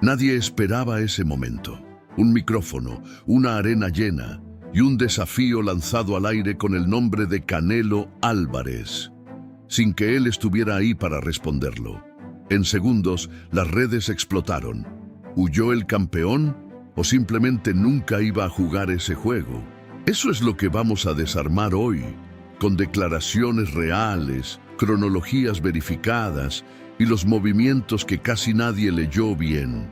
Nadie esperaba ese momento. Un micrófono, una arena llena y un desafío lanzado al aire con el nombre de Canelo Álvarez, sin que él estuviera ahí para responderlo. En segundos, las redes explotaron. ¿Huyó el campeón o simplemente nunca iba a jugar ese juego? Eso es lo que vamos a desarmar hoy, con declaraciones reales, cronologías verificadas y los movimientos que casi nadie leyó bien.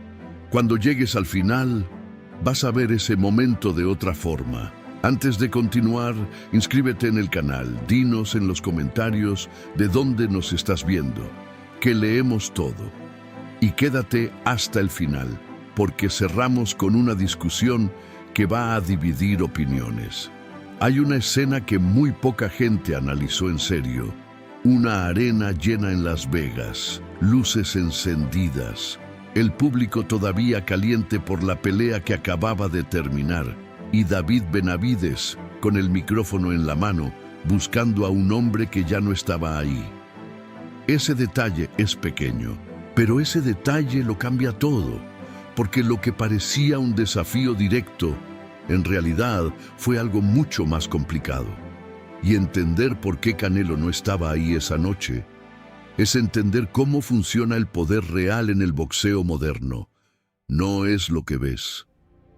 Cuando llegues al final, vas a ver ese momento de otra forma. Antes de continuar, inscríbete en el canal, dinos en los comentarios de dónde nos estás viendo, que leemos todo. Y quédate hasta el final, porque cerramos con una discusión que va a dividir opiniones. Hay una escena que muy poca gente analizó en serio. Una arena llena en Las Vegas, luces encendidas, el público todavía caliente por la pelea que acababa de terminar, y David Benavidez con el micrófono en la mano, buscando a un hombre que ya no estaba ahí. Ese detalle es pequeño, pero ese detalle lo cambia todo, porque lo que parecía un desafío directo, en realidad fue algo mucho más complicado. Y entender por qué Canelo no estaba ahí esa noche es entender cómo funciona el poder real en el boxeo moderno. No es lo que ves.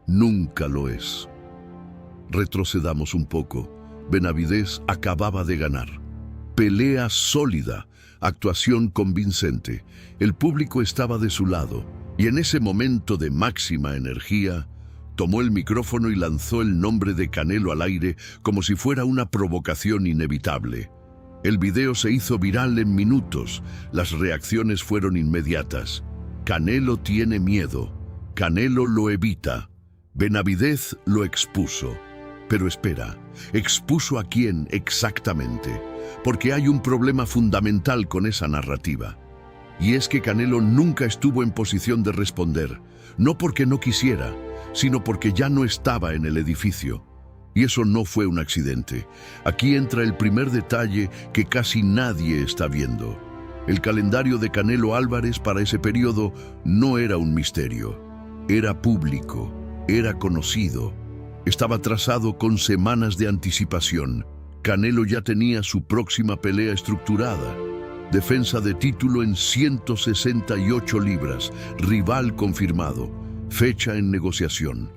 Nunca lo es. Retrocedamos un poco. Benavidez acababa de ganar. Pelea sólida, actuación convincente. El público estaba de su lado, y en ese momento de máxima energía, tomó el micrófono y lanzó el nombre de Canelo al aire como si fuera una provocación inevitable. El video se hizo viral en minutos. Las reacciones fueron inmediatas. Canelo tiene miedo. Canelo lo evita. Benavidez lo expuso. Pero espera, ¿expuso a quién exactamente? Porque hay un problema fundamental con esa narrativa. Y es que Canelo nunca estuvo en posición de responder, no porque no quisiera, sino porque ya no estaba en el edificio. Y eso no fue un accidente. Aquí entra el primer detalle que casi nadie está viendo. El calendario de Canelo Álvarez para ese periodo no era un misterio. Era público, era conocido. Estaba trazado con semanas de anticipación. Canelo ya tenía su próxima pelea estructurada. Defensa de título en 168 libras, rival confirmado, fecha en negociación.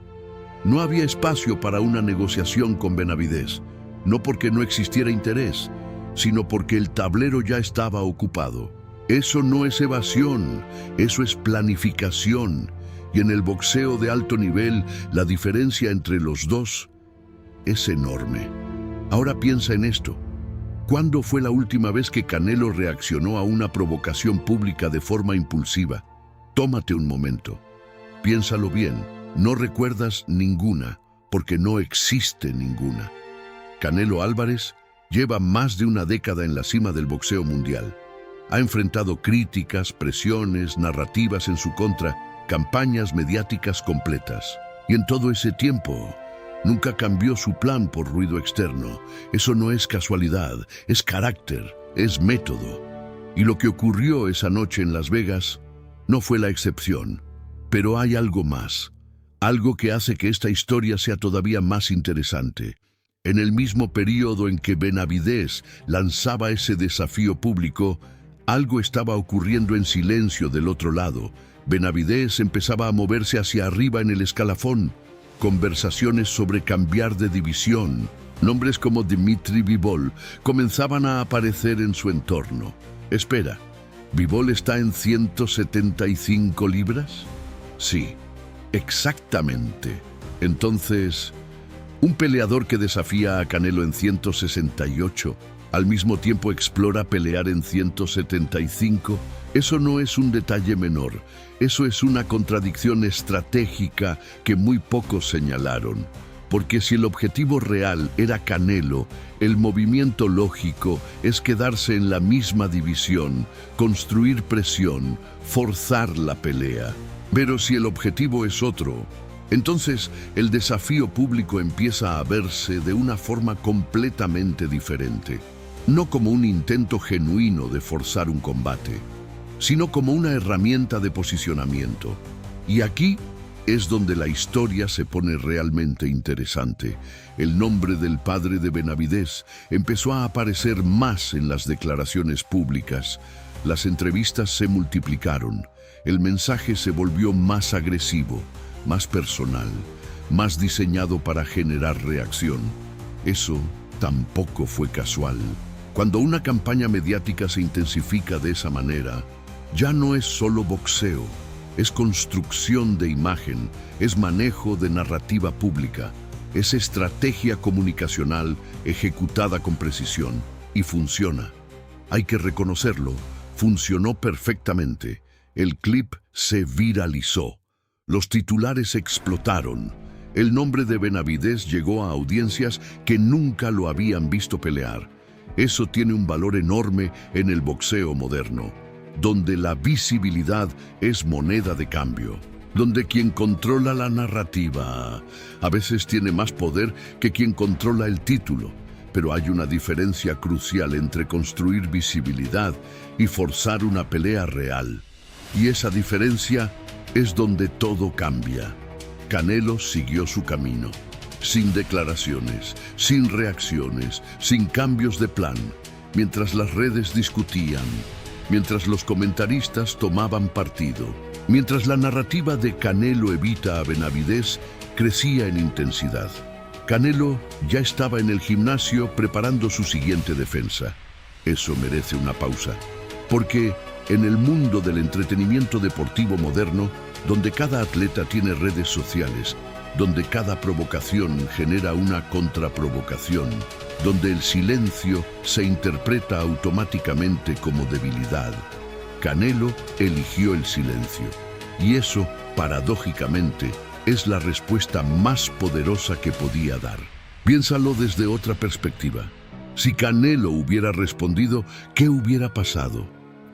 No había espacio para una negociación con Benavidez, no porque no existiera interés, sino porque el tablero ya estaba ocupado. Eso no es evasión, eso es planificación. Y en el boxeo de alto nivel, la diferencia entre los dos es enorme. Ahora piensa en esto. ¿Cuándo fue la última vez que Canelo reaccionó a una provocación pública de forma impulsiva? Tómate un momento. Piénsalo bien. No recuerdas ninguna, porque no existe ninguna. Canelo Álvarez lleva más de una década en la cima del boxeo mundial. Ha enfrentado críticas, presiones, narrativas en su contra, campañas mediáticas completas. Y en todo ese tiempo, nunca cambió su plan por ruido externo. Eso no es casualidad, es carácter, es método. Y lo que ocurrió esa noche en Las Vegas no fue la excepción. Pero hay algo más, algo que hace que esta historia sea todavía más interesante. En el mismo periodo en que Benavidez lanzaba ese desafío público, algo estaba ocurriendo en silencio del otro lado. Benavidez empezaba a moverse hacia arriba en el escalafón. Conversaciones sobre cambiar de división. Nombres como Dmitry Bivol comenzaban a aparecer en su entorno. Espera, ¿Bivol está en 175 libras? Sí, exactamente. Entonces, un peleador que desafía a Canelo en 168, al mismo tiempo explora pelear en 175, eso no es un detalle menor. Eso es una contradicción estratégica que muy pocos señalaron. Porque si el objetivo real era Canelo, el movimiento lógico es quedarse en la misma división, construir presión, forzar la pelea. Pero si el objetivo es otro, entonces el desafío público empieza a verse de una forma completamente diferente. No como un intento genuino de forzar un combate, sino como una herramienta de posicionamiento. Y aquí es donde la historia se pone realmente interesante. El nombre del padre de Benavidez empezó a aparecer más en las declaraciones públicas. Las entrevistas se multiplicaron. El mensaje se volvió más agresivo, más personal, más diseñado para generar reacción. Eso tampoco fue casual. Cuando una campaña mediática se intensifica de esa manera, ya no es solo boxeo, es construcción de imagen, es manejo de narrativa pública, es estrategia comunicacional ejecutada con precisión y funciona. Hay que reconocerlo, funcionó perfectamente. El clip se viralizó. Los titulares explotaron. El nombre de Benavidez llegó a audiencias que nunca lo habían visto pelear. Eso tiene un valor enorme en el boxeo moderno, donde la visibilidad es moneda de cambio, donde quien controla la narrativa a veces tiene más poder que quien controla el título. Pero hay una diferencia crucial entre construir visibilidad y forzar una pelea real. Y esa diferencia es donde todo cambia. Canelo siguió su camino, sin declaraciones, sin reacciones, sin cambios de plan, mientras las redes discutían, mientras los comentaristas tomaban partido, mientras la narrativa de Canelo evita a Benavidez crecía en intensidad. Canelo ya estaba en el gimnasio preparando su siguiente defensa. Eso merece una pausa, porque en el mundo del entretenimiento deportivo moderno, donde cada atleta tiene redes sociales, donde cada provocación genera una contraprovocación, donde el silencio se interpreta automáticamente como debilidad, Canelo eligió el silencio. Y eso, paradójicamente, es la respuesta más poderosa que podía dar. Piénsalo desde otra perspectiva. Si Canelo hubiera respondido, ¿qué hubiera pasado?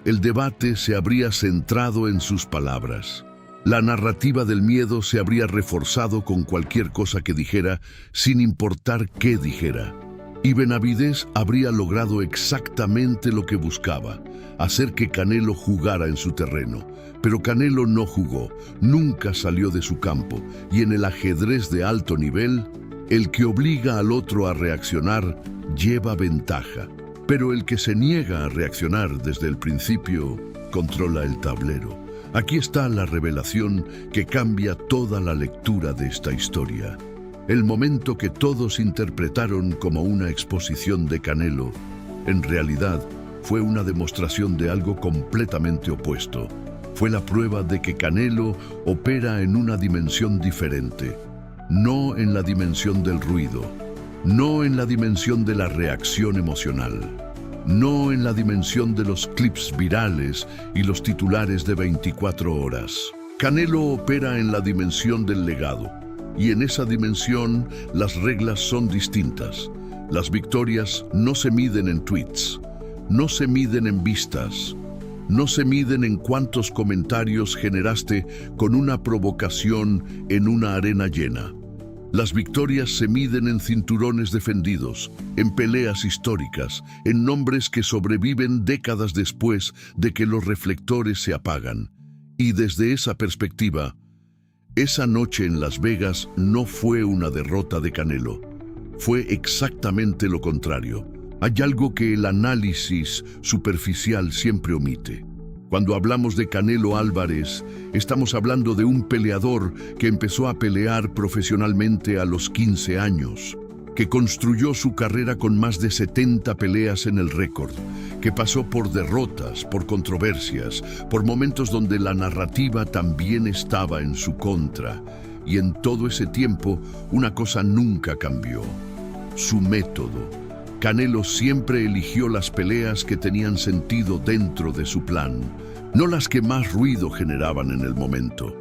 El debate se habría centrado en sus palabras. La narrativa del miedo se habría reforzado con cualquier cosa que dijera, sin importar qué dijera. Y Benavidez habría logrado exactamente lo que buscaba, hacer que Canelo jugara en su terreno. Pero Canelo no jugó, nunca salió de su campo, y en el ajedrez de alto nivel, el que obliga al otro a reaccionar lleva ventaja. Pero el que se niega a reaccionar desde el principio controla el tablero. Aquí está la revelación que cambia toda la lectura de esta historia. El momento que todos interpretaron como una exposición de Canelo, en realidad fue una demostración de algo completamente opuesto. Fue la prueba de que Canelo opera en una dimensión diferente, no en la dimensión del ruido, no en la dimensión de la reacción emocional, no en la dimensión de los clips virales y los titulares de 24 horas. Canelo opera en la dimensión del legado, y en esa dimensión las reglas son distintas. Las victorias no se miden en tweets, no se miden en vistas, no se miden en cuántos comentarios generaste con una provocación en una arena llena. Las victorias se miden en cinturones defendidos, en peleas históricas, en nombres que sobreviven décadas después de que los reflectores se apagan. Y desde esa perspectiva, esa noche en Las Vegas no fue una derrota de Canelo. Fue exactamente lo contrario. Hay algo que el análisis superficial siempre omite. Cuando hablamos de Canelo Álvarez, estamos hablando de un peleador que empezó a pelear profesionalmente a los 15 años, que construyó su carrera con más de 70 peleas en el récord, que pasó por derrotas, por controversias, por momentos donde la narrativa también estaba en su contra. Y en todo ese tiempo, una cosa nunca cambió: su método. Canelo siempre eligió las peleas que tenían sentido dentro de su plan, no las que más ruido generaban en el momento,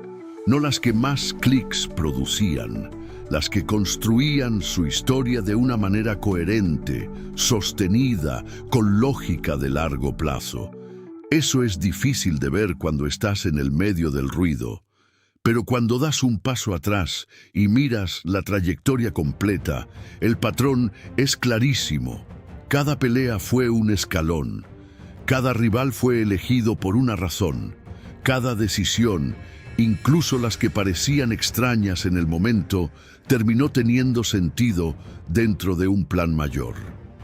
no las que más clics producían, las que construían su historia de una manera coherente, sostenida, con lógica de largo plazo. Eso es difícil de ver cuando estás en el medio del ruido. Pero cuando das un paso atrás y miras la trayectoria completa, el patrón es clarísimo. Cada pelea fue un escalón. Cada rival fue elegido por una razón. Cada decisión incluso las que parecían extrañas en el momento, terminó teniendo sentido dentro de un plan mayor.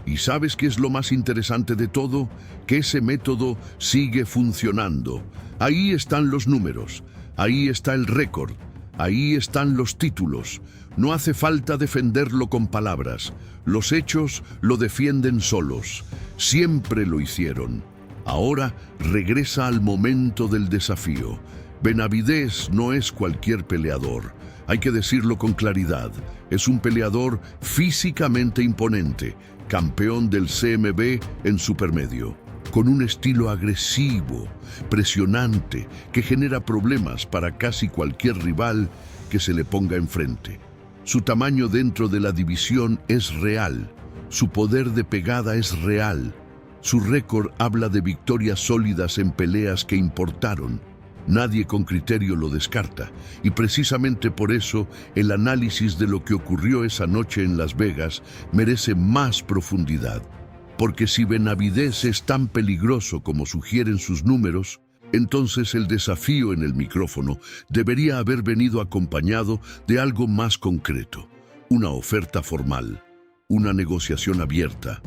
¿Y sabes qué es lo más interesante de todo? Que ese método sigue funcionando. Ahí están los números, ahí está el récord, ahí están los títulos. No hace falta defenderlo con palabras. Los hechos lo defienden solos. Siempre lo hicieron. Ahora regresa al momento del desafío. Benavidez no es cualquier peleador. Hay que decirlo con claridad. Es un peleador físicamente imponente, campeón del CMB en supermedio, con un estilo agresivo, presionante, que genera problemas para casi cualquier rival que se le ponga enfrente. Su tamaño dentro de la división es real, su poder de pegada es real, su récord habla de victorias sólidas en peleas que importaron. Nadie con criterio lo descarta, y precisamente por eso el análisis de lo que ocurrió esa noche en Las Vegas merece más profundidad. Porque si Benavidez es tan peligroso como sugieren sus números, entonces el desafío en el micrófono debería haber venido acompañado de algo más concreto, una oferta formal, una negociación abierta,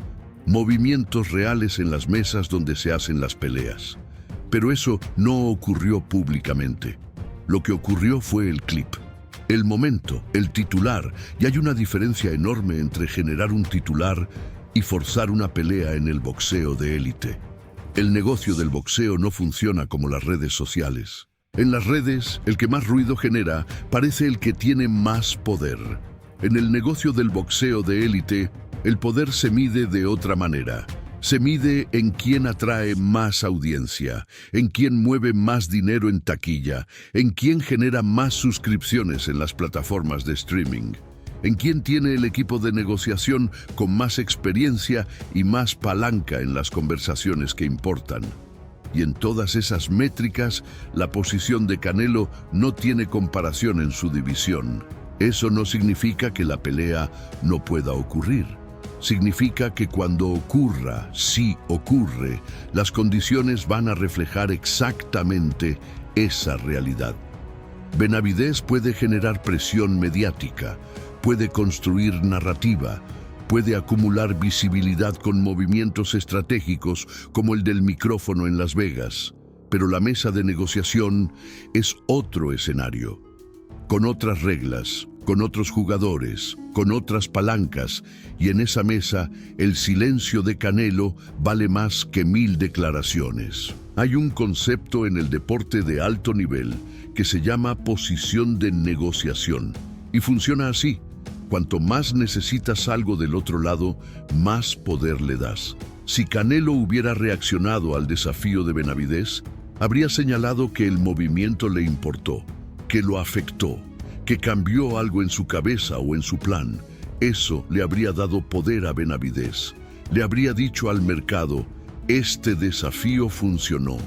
movimientos reales en las mesas donde se hacen las peleas. Pero eso no ocurrió públicamente. Lo que ocurrió fue el clip, el momento, el titular, y hay una diferencia enorme entre generar un titular y forzar una pelea en el boxeo de élite. El negocio del boxeo no funciona como las redes sociales. En las redes, el que más ruido genera parece el que tiene más poder. En el negocio del boxeo de élite, el poder se mide de otra manera. Se mide en quién atrae más audiencia, en quién mueve más dinero en taquilla, en quién genera más suscripciones en las plataformas de streaming, en quién tiene el equipo de negociación con más experiencia y más palanca en las conversaciones que importan. Y en todas esas métricas, la posición de Canelo no tiene comparación en su división. Eso no significa que la pelea no pueda ocurrir. Significa que cuando ocurra, si ocurre, las condiciones van a reflejar exactamente esa realidad. Benavidez puede generar presión mediática, puede construir narrativa, puede acumular visibilidad con movimientos estratégicos como el del micrófono en Las Vegas, pero la mesa de negociación es otro escenario, con otras reglas, con otros jugadores, con otras palancas, y en esa mesa el silencio de Canelo vale más que 1000 declaraciones. Hay un concepto en el deporte de alto nivel que se llama posición de negociación, y funciona así. Cuanto más necesitas algo del otro lado, más poder le das. Si Canelo hubiera reaccionado al desafío de Benavidez, habría señalado que el movimiento le importó, que lo afectó, que cambió algo en su cabeza o en su plan. Eso le habría dado poder a Benavidez. Le habría dicho al mercado, este desafío funcionó.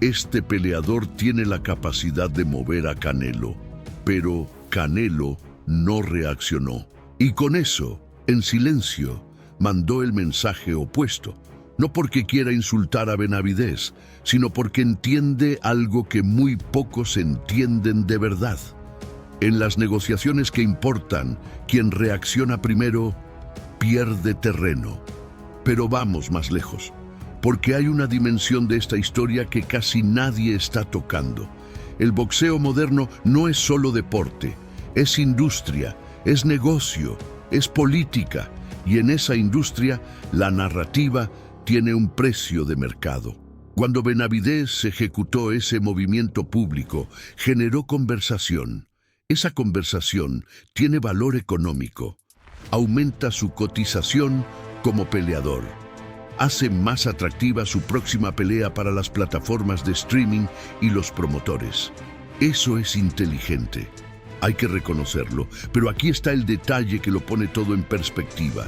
Este peleador tiene la capacidad de mover a Canelo. Pero Canelo no reaccionó. Y con eso, en silencio, mandó el mensaje opuesto. No porque quiera insultar a Benavidez, sino porque entiende algo que muy pocos entienden de verdad. En las negociaciones que importan, quien reacciona primero pierde terreno. Pero vamos más lejos, porque hay una dimensión de esta historia que casi nadie está tocando. El boxeo moderno no es solo deporte, es industria, es negocio, es política, y en esa industria la narrativa tiene un precio de mercado. Cuando Benavidez ejecutó ese movimiento público, generó conversación. Esa conversación tiene valor económico, aumenta su cotización como peleador, hace más atractiva su próxima pelea para las plataformas de streaming y los promotores. Eso es inteligente, hay que reconocerlo, pero aquí está el detalle que lo pone todo en perspectiva.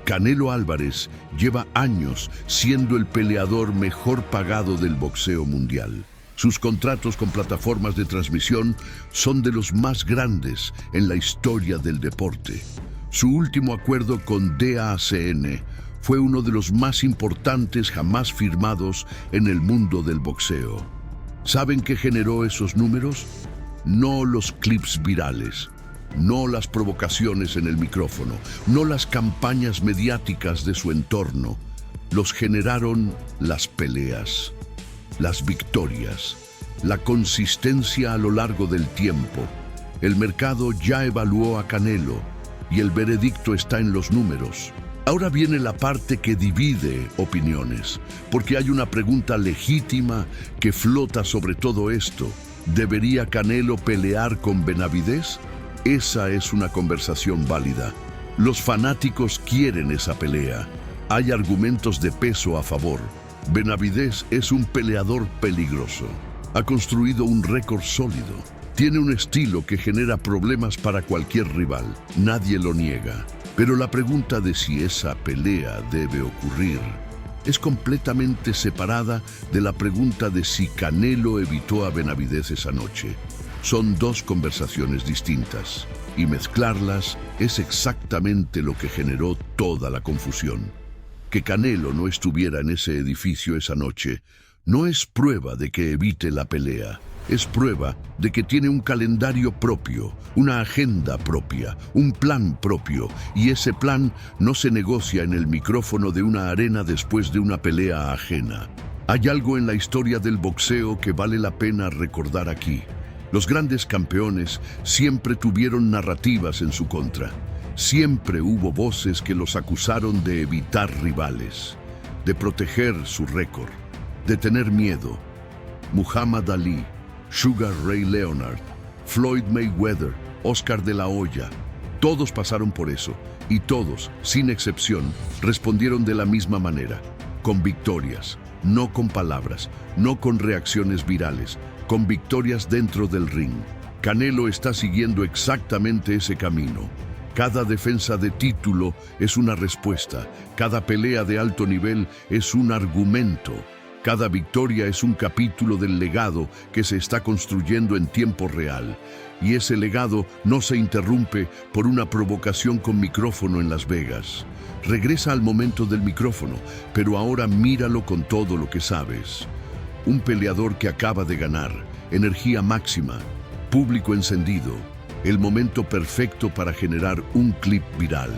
Canelo Álvarez lleva años siendo el peleador mejor pagado del boxeo mundial. Sus contratos con plataformas de transmisión son de los más grandes en la historia del deporte. Su último acuerdo con DAZN fue uno de los más importantes jamás firmados en el mundo del boxeo. ¿Saben qué generó esos números? No los clips virales, no las provocaciones en el micrófono, no las campañas mediáticas de su entorno. Los generaron las peleas, las victorias, la consistencia a lo largo del tiempo. El mercado ya evaluó a Canelo y el veredicto está en los números. Ahora viene la parte que divide opiniones, porque hay una pregunta legítima que flota sobre todo esto. ¿Debería Canelo pelear con Benavidez? Esa es una conversación válida. Los fanáticos quieren esa pelea. Hay argumentos de peso a favor. Benavidez es un peleador peligroso. Ha construido un récord sólido. Tiene un estilo que genera problemas para cualquier rival. Nadie lo niega. Pero la pregunta de si esa pelea debe ocurrir es completamente separada de la pregunta de si Canelo evitó a Benavidez esa noche. Son dos conversaciones distintas, y mezclarlas es exactamente lo que generó toda la confusión. Que Canelo no estuviera en ese edificio esa noche no es prueba de que evite la pelea. Es prueba de que tiene un calendario propio, una agenda propia, un plan propio, y ese plan no se negocia en el micrófono de una arena después de una pelea ajena. Hay algo en la historia del boxeo que vale la pena recordar aquí. Los grandes campeones siempre tuvieron narrativas en su contra. Siempre hubo voces que los acusaron de evitar rivales, de proteger su récord, de tener miedo. Muhammad Ali, Sugar Ray Leonard, Floyd Mayweather, Oscar de la Hoya, todos pasaron por eso, y todos, sin excepción, respondieron de la misma manera, con victorias, no con palabras, no con reacciones virales, con victorias dentro del ring. Canelo está siguiendo exactamente ese camino. Cada defensa de título es una respuesta, cada pelea de alto nivel es un argumento. Cada victoria es un capítulo del legado que se está construyendo en tiempo real, y ese legado no se interrumpe por una provocación con micrófono en Las Vegas. Regresa al momento del micrófono, pero ahora míralo con todo lo que sabes. Un peleador que acaba de ganar, energía máxima, público encendido, el momento perfecto para generar un clip viral.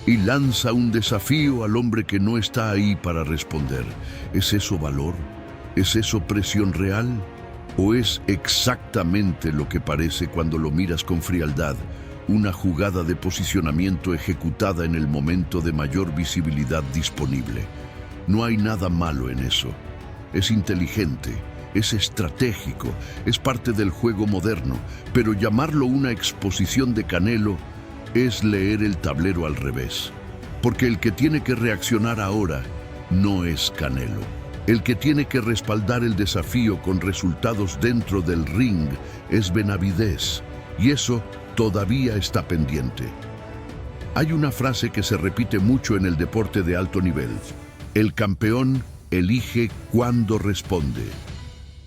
Y lanza un desafío al hombre que no está ahí para responder. ¿Es eso valor? ¿Es eso presión real? ¿O es exactamente lo que parece cuando lo miras con frialdad? Una jugada de posicionamiento ejecutada en el momento de mayor visibilidad disponible. No hay nada malo en eso. Es inteligente, es estratégico, es parte del juego moderno, pero llamarlo una exposición de Canelo es leer el tablero al revés, porque el que tiene que reaccionar ahora no es Canelo. El que tiene que respaldar el desafío con resultados dentro del ring es Benavidez, y eso todavía está pendiente. Hay una frase que se repite mucho en el deporte de alto nivel: el campeón elige cuándo responde.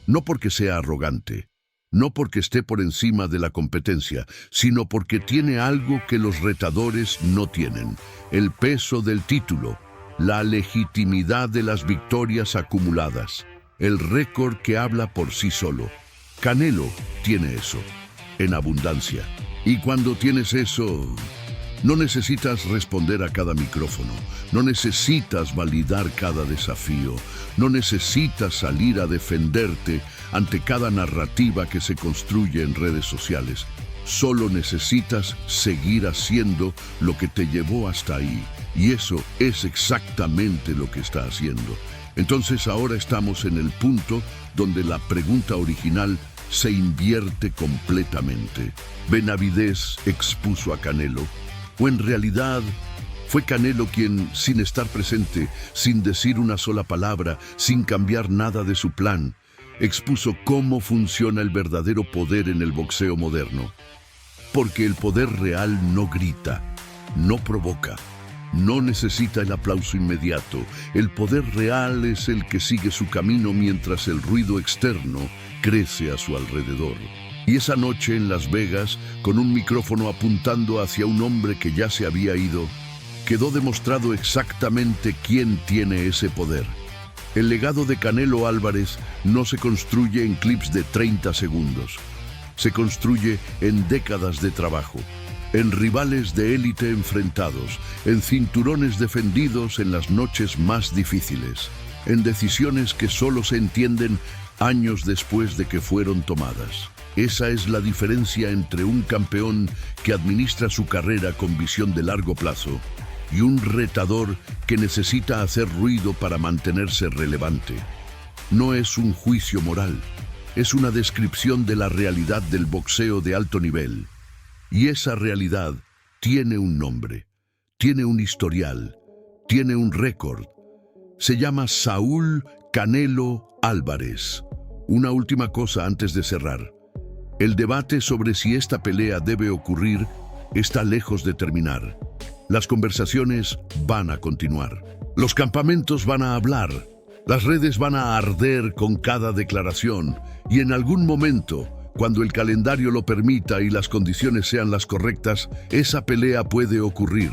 No porque sea arrogante, no porque esté por encima de la competencia, sino porque tiene algo que los retadores no tienen: el peso del título, la legitimidad de las victorias acumuladas, el récord que habla por sí solo. Canelo tiene eso, en abundancia. Y cuando tienes eso, no necesitas responder a cada micrófono, no necesitas validar cada desafío, no necesitas salir a defenderte ante cada narrativa que se construye en redes sociales. Solo necesitas seguir haciendo lo que te llevó hasta ahí, y eso es exactamente lo que está haciendo. Entonces ahora estamos en el punto donde la pregunta original se invierte completamente. ¿Benavidez expuso a Canelo? ¿O en realidad fue Canelo quien, sin estar presente, sin decir una sola palabra, sin cambiar nada de su plan, expuso cómo funciona el verdadero poder en el boxeo moderno? Porque el poder real no grita, no provoca, no necesita el aplauso inmediato. El poder real es el que sigue su camino mientras el ruido externo crece a su alrededor. Y esa noche en Las Vegas, con un micrófono apuntando hacia un hombre que ya se había ido, quedó demostrado exactamente quién tiene ese poder. El legado de Canelo Álvarez no se construye en clips de 30 segundos. Se construye en décadas de trabajo, en rivales de élite enfrentados, en cinturones defendidos en las noches más difíciles, en decisiones que solo se entienden años después de que fueron tomadas. Esa es la diferencia entre un campeón que administra su carrera con visión de largo plazo y un retador que necesita hacer ruido para mantenerse relevante. No es un juicio moral, es una descripción de la realidad del boxeo de alto nivel. Y esa realidad tiene un nombre, tiene un historial, tiene un récord. Se llama Saúl Canelo Álvarez. Una última cosa antes de cerrar. El debate sobre si esta pelea debe ocurrir está lejos de terminar. Las conversaciones van a continuar. Los campamentos van a hablar. Las redes van a arder con cada declaración. Y en algún momento, cuando el calendario lo permita y las condiciones sean las correctas, esa pelea puede ocurrir.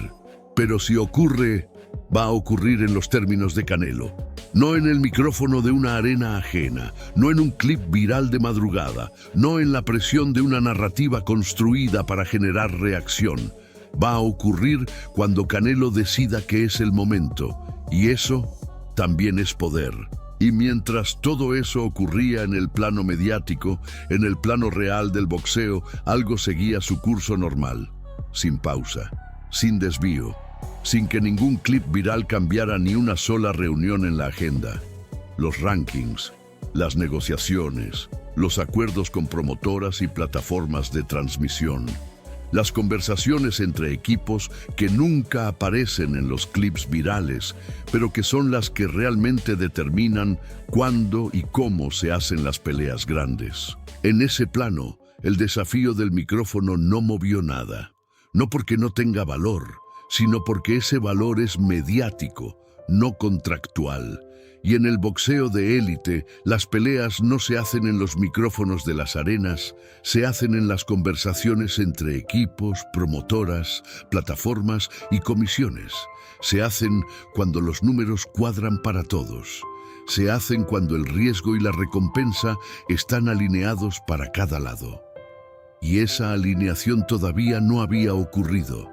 Pero si ocurre, va a ocurrir en los términos de Canelo. No en el micrófono de una arena ajena, no en un clip viral de madrugada, no en la presión de una narrativa construida para generar reacción. Va a ocurrir cuando Canelo decida que es el momento, y eso también es poder. Y mientras todo eso ocurría en el plano mediático, en el plano real del boxeo, algo seguía su curso normal, sin pausa, sin desvío, sin que ningún clip viral cambiara ni una sola reunión en la agenda. Los rankings, las negociaciones, los acuerdos con promotoras y plataformas de transmisión, las conversaciones entre equipos que nunca aparecen en los clips virales, pero que son las que realmente determinan cuándo y cómo se hacen las peleas grandes. En ese plano, el desafío del micrófono no movió nada, no porque no tenga valor, sino porque ese valor es mediático, no contractual. Y en el boxeo de élite, las peleas no se hacen en los micrófonos de las arenas, se hacen en las conversaciones entre equipos, promotoras, plataformas y comisiones. Se hacen cuando los números cuadran para todos. Se hacen cuando el riesgo y la recompensa están alineados para cada lado. Y esa alineación todavía no había ocurrido.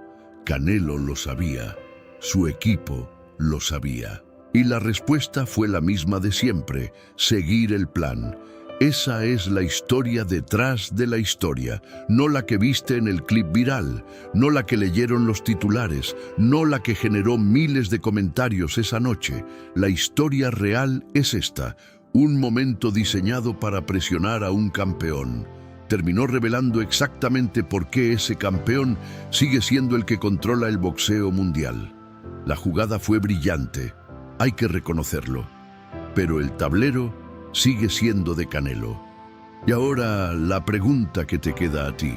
Canelo lo sabía, su equipo lo sabía. Y la respuesta fue la misma de siempre, seguir el plan. Esa es la historia detrás de la historia, no la que viste en el clip viral, no la que leyeron los titulares, no la que generó miles de comentarios esa noche. La historia real es esta, un momento diseñado para presionar a un campeón. Terminó revelando exactamente por qué ese campeón sigue siendo el que controla el boxeo mundial. La jugada fue brillante. Hay que reconocerlo, pero el tablero sigue siendo de Canelo. Y ahora la pregunta que te queda a ti.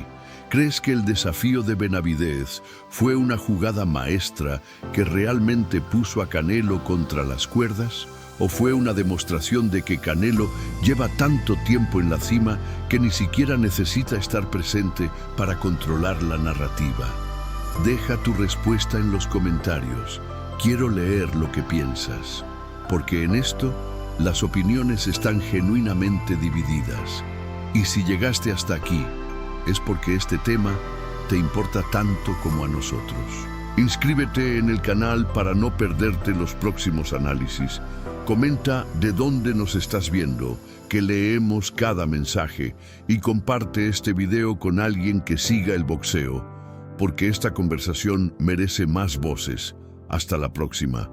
¿Crees que el desafío de Benavidez fue una jugada maestra que realmente puso a Canelo contra las cuerdas? ¿O fue una demostración de que Canelo lleva tanto tiempo en la cima que ni siquiera necesita estar presente para controlar la narrativa? Deja tu respuesta en los comentarios. Quiero leer lo que piensas, porque en esto las opiniones están genuinamente divididas. Y si llegaste hasta aquí, es porque este tema te importa tanto como a nosotros. Inscríbete en el canal para no perderte los próximos análisis. Comenta de dónde nos estás viendo, que leemos cada mensaje, y comparte este video con alguien que siga el boxeo, porque esta conversación merece más voces. Hasta la próxima.